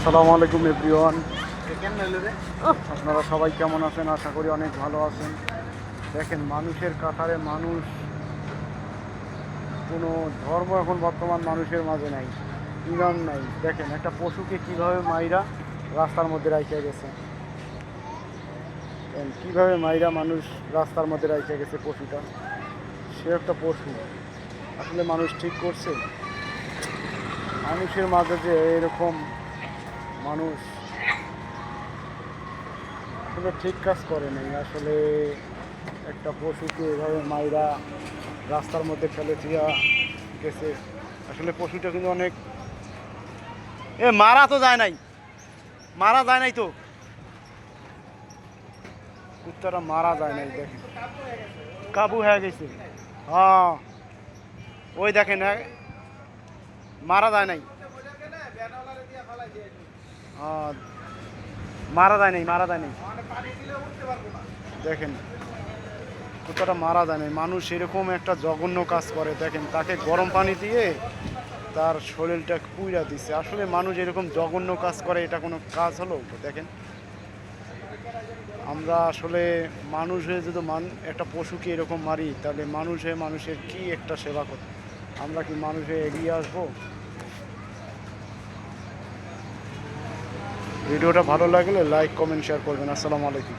আসসালামু আলাইকুম এভরিওয়ান। আপনারা সবাই কেমন আছেন? আশা করি অনেক ভালো আছেন। দেখেন, মানুষের কাতারে মানুষ, কোনো ধর্ম এখন বর্তমান মানুষের মাঝে নাই, ইমান নাই। দেখেন একটা পশুকে কিভাবে মাইরা রাস্তার মধ্যে রাইখা গেছে, কিভাবে মাইরা মানুষ রাস্তার মধ্যে রাইখা গেছে পশুটা। সে একটা পশু, আসলে মানুষ ঠিক করছে? মানুষের মাঝে যে এরকম মানুষ আসলে ঠিক কাজ করে নাই। আসলে একটা পশুকে এভাবে মাইরা রাস্তার মধ্যে ফেলে দিয়া গেছে। আসলে পশুটা কিন্তু অনেক মারা তো যায় নাই, মারা যায় নাই তো, কুত্তাটা মারা যায় নাই। দেখেন কাবু হয়ে গেছে। হ্যাঁ, ওই দেখেন, মারা যায় নাই। মারা যায় নাই, মারা যায় নাই। দেখেন কুত্তাটা মারা যায় নাই। মানুষ এরকম একটা জঘন্য কাজ করে। দেখেন তাকে গরম পানি দিয়ে তার শরীরটা পুইরা দিচ্ছে। আসলে মানুষ এরকম জঘন্য কাজ করে, এটা কোনো কাজ হলো? দেখেন, আমরা আসলে মানুষ হয়ে যদি একটা পশুকে এরকম মারি, তাহলে মানুষ হয়ে মানুষের কি একটা সেবা করতে, আমরা কি মানুষ হয়ে এগিয়ে আসবো? ভিডিওটা ভালো লাগলে লাইক কমেন্ট শেয়ার করবেন। আসসালামু আলাইকুম।